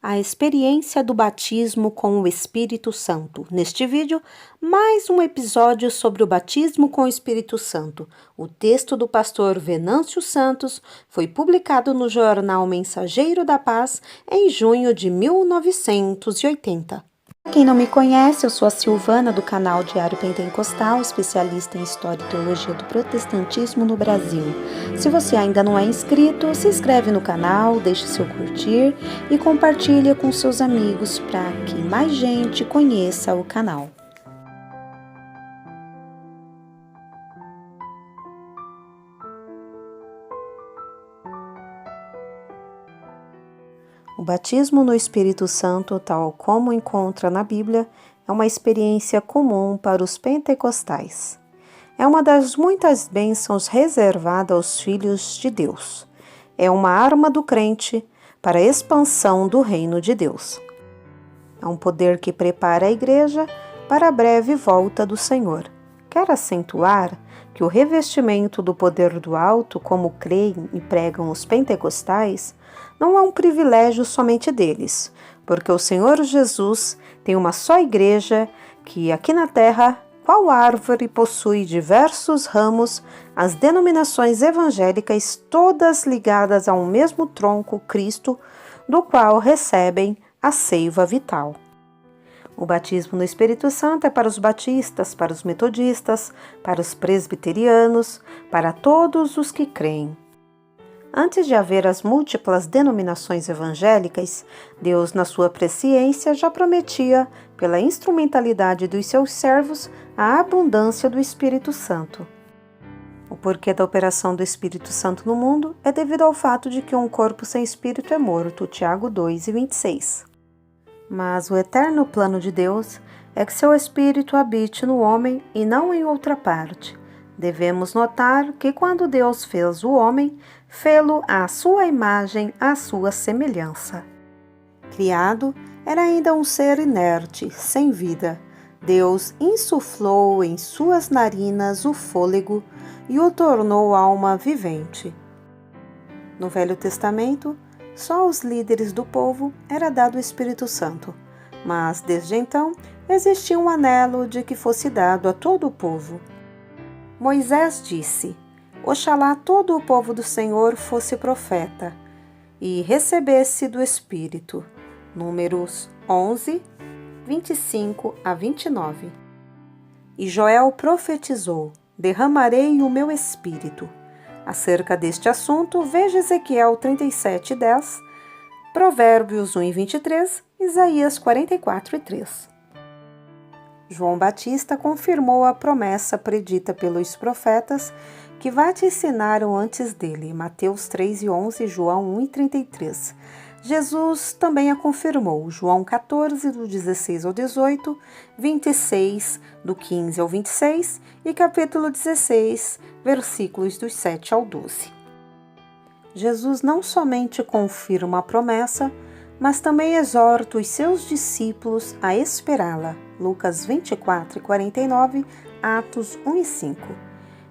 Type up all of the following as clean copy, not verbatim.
A experiência do batismo com o Espírito Santo. Neste vídeo, mais um episódio sobre o batismo com o Espírito Santo. O texto do pastor Venâncio Santos foi publicado no jornal Mensageiro da Paz em junho de 1980. Para quem não me conhece, eu sou a Silvana do canal Diário Pentecostal, especialista em História e Teologia do Protestantismo no Brasil. Se você ainda não é inscrito, se inscreve no canal, deixe seu curtir e compartilhe com seus amigos para que mais gente conheça o canal. O batismo no Espírito Santo, tal como encontra na Bíblia, é uma experiência comum para os pentecostais. É uma das muitas bênçãos reservadas aos filhos de Deus. É uma arma do crente para a expansão do reino de Deus. É um poder que prepara a igreja para a breve volta do Senhor. Quer acentuar que o revestimento do poder do alto, como creem e pregam os pentecostais, não é um privilégio somente deles, porque o Senhor Jesus tem uma só igreja que aqui na terra, qual árvore possui diversos ramos, as denominações evangélicas todas ligadas a um mesmo tronco, Cristo, do qual recebem a seiva vital. O batismo no Espírito Santo é para os batistas, para os metodistas, para os presbiterianos, para todos os que creem. Antes de haver as múltiplas denominações evangélicas, Deus, na sua presciência, já prometia, pela instrumentalidade dos seus servos, a abundância do Espírito Santo. O porquê da operação do Espírito Santo no mundo é devido ao fato de que um corpo sem espírito é morto, Tiago 2:26. Mas o eterno plano de Deus é que seu Espírito habite no homem e não em outra parte. Devemos notar que quando Deus fez o homem, fê-lo à sua imagem, à sua semelhança. Criado, era ainda um ser inerte, sem vida. Deus insuflou em suas narinas o fôlego e o tornou alma vivente. No Velho Testamento, só aos líderes do povo era dado o Espírito Santo, mas desde então existia um anelo de que fosse dado a todo o povo. Moisés disse: Oxalá todo o povo do Senhor fosse profeta e recebesse do Espírito. Números 11, 25 a 29. E Joel profetizou: derramarei o meu Espírito. Acerca deste assunto, veja Ezequiel 37:10, Provérbios 1:23, Isaías 44:3. João Batista confirmou a promessa predita pelos profetas que vaticinaram antes dele, Mateus 3:11 e João 1:33. Jesus também a confirmou, João 14, do 16 ao 18, 26, do 15 ao 26 e capítulo 16, versículos dos 7 ao 12. Jesus não somente confirma a promessa, mas também exorta os seus discípulos a esperá-la, Lucas 24:49, Atos 1:5.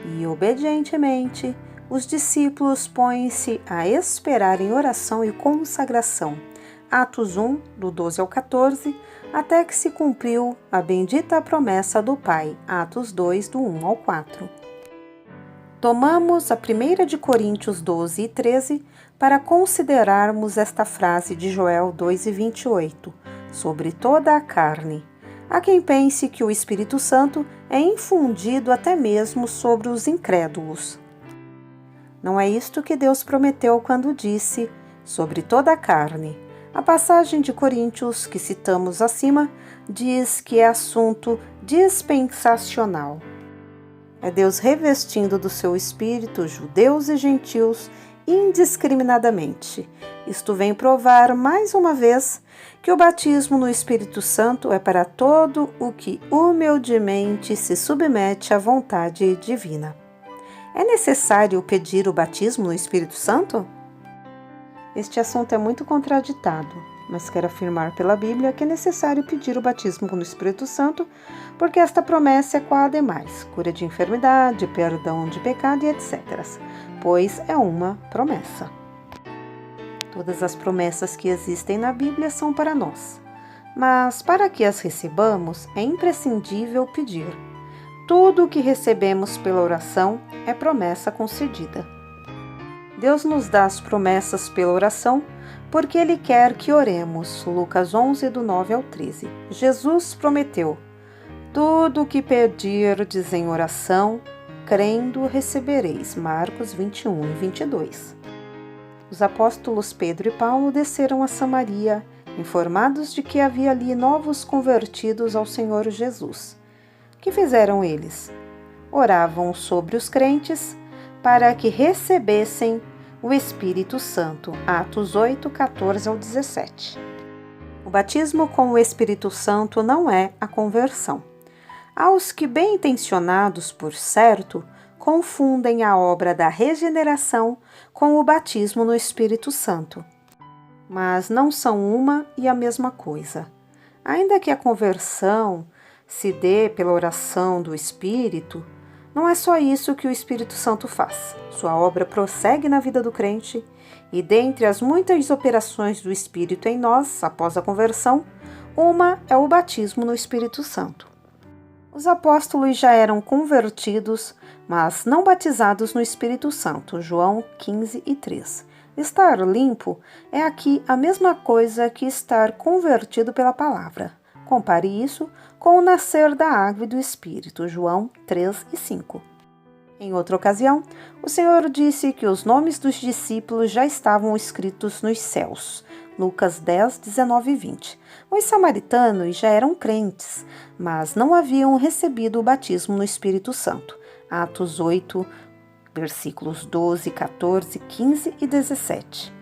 E, obedientemente, os discípulos põem-se a esperar em oração e consagração, Atos 1, do 12 ao 14, até que se cumpriu a bendita promessa do Pai, Atos 2, do 1 ao 4. Tomamos a 1 de Coríntios 12 e 13 para considerarmos esta frase de Joel 2:28, sobre toda a carne. Há quem pense que o Espírito Santo é infundido até mesmo sobre os incrédulos. Não é isto que Deus prometeu quando disse, sobre toda a carne. A passagem de Coríntios que citamos acima diz que é assunto dispensacional. É Deus revestindo do seu Espírito judeus e gentios indiscriminadamente. Isto vem provar mais uma vez que o batismo no Espírito Santo é para todo o que humildemente se submete à vontade divina. É necessário pedir o batismo no Espírito Santo? Este assunto é muito contraditado, mas quero afirmar pela Bíblia que é necessário pedir o batismo no Espírito Santo, porque esta promessa é qual a demais, cura de enfermidade, perdão de pecado e etc., pois é uma promessa. Todas as promessas que existem na Bíblia são para nós, mas para que as recebamos é imprescindível pedir. Tudo o que recebemos pela oração é promessa concedida. Deus nos dá as promessas pela oração porque Ele quer que oremos. Lucas 11, do 9 ao 13. Jesus prometeu: tudo o que pedirdes em oração, crendo, recebereis. Marcos 21 e 22. Os apóstolos Pedro e Paulo desceram a Samaria, informados de que havia ali novos convertidos ao Senhor Jesus. O que fizeram eles? Oravam sobre os crentes para que recebessem o Espírito Santo. Atos 8, 14 ao 17. O batismo com o Espírito Santo não é a conversão. Há os que, bem intencionados, por certo, confundem a obra da regeneração com o batismo no Espírito Santo. Mas não são uma e a mesma coisa. Ainda que a conversão se dê pela oração do Espírito, não é só isso que o Espírito Santo faz. Sua obra prossegue na vida do crente e, dentre as muitas operações do Espírito em nós, após a conversão, uma é o batismo no Espírito Santo. Os apóstolos já eram convertidos, mas não batizados no Espírito Santo. João 15 e 3. Estar limpo é aqui a mesma coisa que estar convertido pela palavra. Compare isso com o nascer da água e do Espírito. João 3 e 5. Em outra ocasião, o Senhor disse que os nomes dos discípulos já estavam escritos nos céus. Lucas 10, 19 e 20. Os samaritanos já eram crentes, mas não haviam recebido o batismo no Espírito Santo. Atos 8, versículos 12, 14, 15 e 17.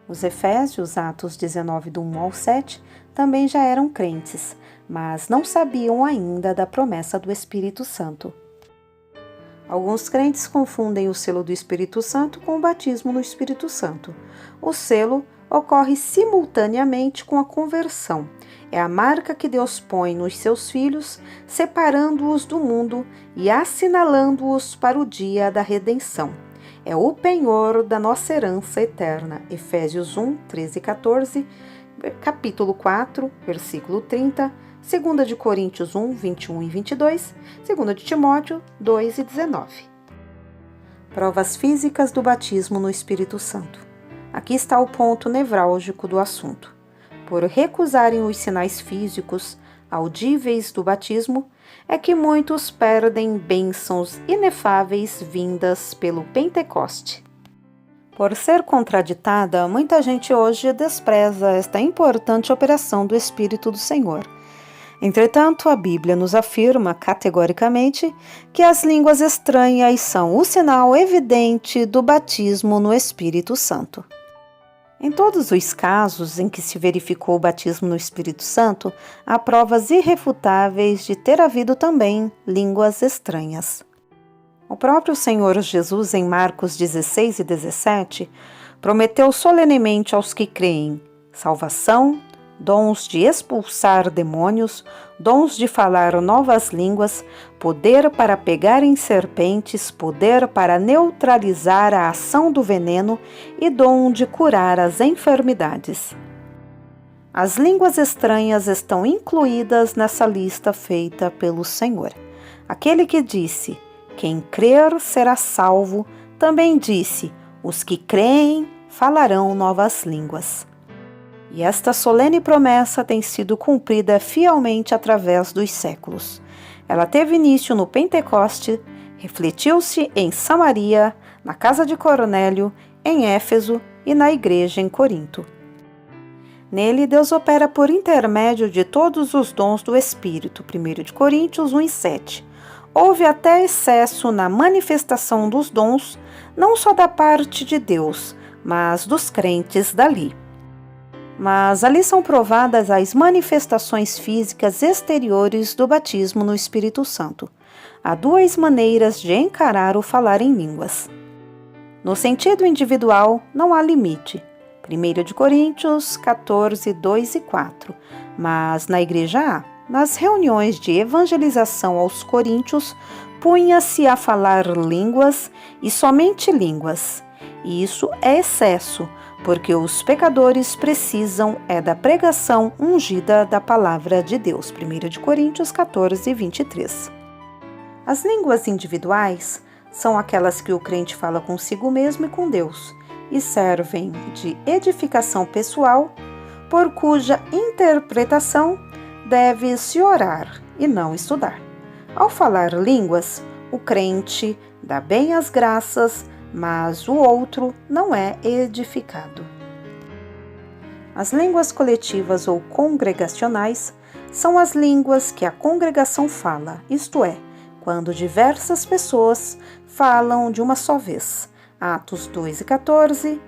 Os efésios, Atos 19, do 1 ao 7, também já eram crentes, mas não sabiam ainda da promessa do Espírito Santo. Alguns crentes confundem o selo do Espírito Santo com o batismo no Espírito Santo. O selo ocorre simultaneamente com a conversão. É a marca que Deus põe nos seus filhos, separando-os do mundo e assinalando-os para o dia da redenção. É o penhor da nossa herança eterna. Efésios 1, 13 e 14, capítulo 4, versículo 30, 2 de Coríntios 1, 21 e 22, 2 de Timóteo 2 e 19. Provas físicas do batismo no Espírito Santo. Aqui está o ponto nevrálgico do assunto. Por recusarem os sinais físicos audíveis do batismo, é que muitos perdem bênçãos inefáveis vindas pelo Pentecoste. Por ser contraditada, muita gente hoje despreza esta importante operação do Espírito do Senhor. Entretanto, a Bíblia nos afirma categoricamente que as línguas estranhas são o sinal evidente do batismo no Espírito Santo. Em todos os casos em que se verificou o batismo no Espírito Santo, há provas irrefutáveis de ter havido também línguas estranhas. O próprio Senhor Jesus, em Marcos 16 e 17, prometeu solenemente aos que creem salvação, dons de expulsar demônios, dons de falar novas línguas, poder para pegar em serpentes, poder para neutralizar a ação do veneno e dom de curar as enfermidades. As línguas estranhas estão incluídas nessa lista feita pelo Senhor. Aquele que disse: quem crer será salvo, também disse: os que creem falarão novas línguas. E esta solene promessa tem sido cumprida fielmente através dos séculos. Ela teve início no Pentecoste, refletiu-se em Samaria, na casa de Cornélio, em Éfeso e na igreja em Corinto. Nele, Deus opera por intermédio de todos os dons do Espírito, 1 de Coríntios 1 e 7. Houve até excesso na manifestação dos dons, não só da parte de Deus, mas dos crentes dali. Mas ali são provadas as manifestações físicas exteriores do batismo no Espírito Santo. Há duas maneiras de encarar o falar em línguas. No sentido individual, não há limite. 1 de Coríntios 14, 2 e 4. Mas na igreja há. Nas reuniões de evangelização aos coríntios, punha-se a falar línguas e somente línguas. E isso é excesso, porque os pecadores precisam da pregação ungida da palavra de Deus. 1 Coríntios 14, 23. As línguas individuais são aquelas que o crente fala consigo mesmo e com Deus, e servem de edificação pessoal, por cuja interpretação deve-se orar e não estudar. Ao falar línguas, o crente dá bem as graças, mas o outro não é edificado. As línguas coletivas ou congregacionais são as línguas que a congregação fala, isto é, quando diversas pessoas falam de uma só vez. Atos 2 e 14,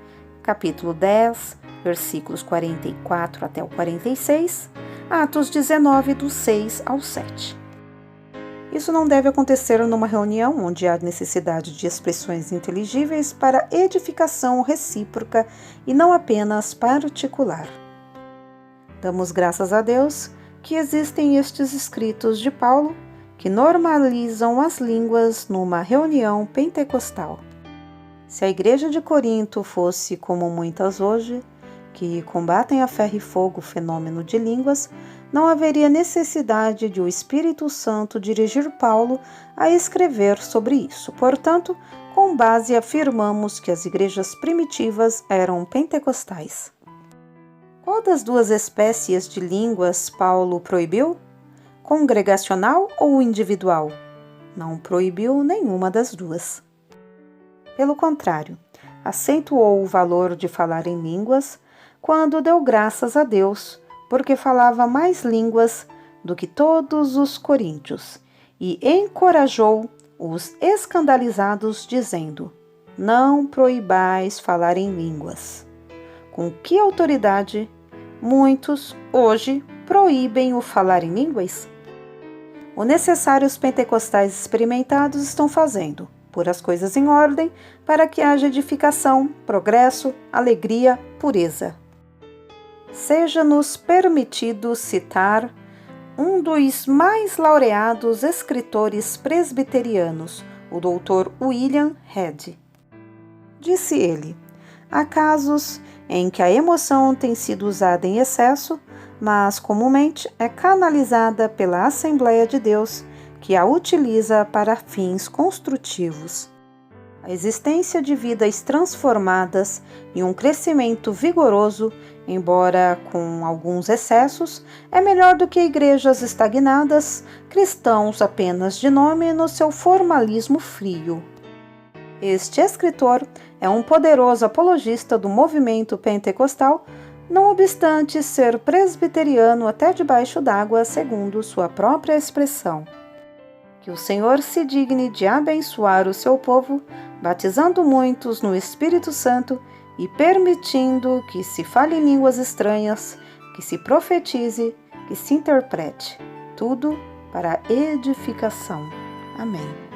capítulo 10, versículos 44 até o 46, Atos 19, do 6 ao 7. Isso não deve acontecer numa reunião onde há necessidade de expressões inteligíveis para edificação recíproca e não apenas particular. Damos graças a Deus que existem estes escritos de Paulo que normalizam as línguas numa reunião pentecostal. Se a igreja de Corinto fosse como muitas hoje, que combatem a ferro e fogo o fenômeno de línguas, não haveria necessidade de o Espírito Santo dirigir Paulo a escrever sobre isso. Portanto, com base afirmamos que as igrejas primitivas eram pentecostais. Qual das duas espécies de línguas Paulo proibiu? Congregacional ou individual? Não proibiu nenhuma das duas. Pelo contrário, acentuou o valor de falar em línguas quando deu graças a Deus, porque falava mais línguas do que todos os coríntios, e encorajou os escandalizados, dizendo: não proibais falar em línguas. Com que autoridade muitos hoje proíbem o falar em línguas? O necessário os pentecostais experimentados estão fazendo, pôr as coisas em ordem para que haja edificação, progresso, alegria, pureza. Seja-nos permitido citar um dos mais laureados escritores presbiterianos, o Dr. William Head. Disse ele: há casos em que a emoção tem sido usada em excesso, mas comumente é canalizada pela Assembleia de Deus, que a utiliza para fins construtivos. A existência de vidas transformadas e um crescimento vigoroso, embora com alguns excessos, é melhor do que igrejas estagnadas, cristãos apenas de nome no seu formalismo frio. Este escritor é um poderoso apologista do movimento pentecostal, não obstante ser presbiteriano até debaixo d'água, segundo sua própria expressão. Que o Senhor se digne de abençoar o seu povo, batizando muitos no Espírito Santo e permitindo que se fale em línguas estranhas, que se profetize, que se interprete, tudo para edificação. Amém.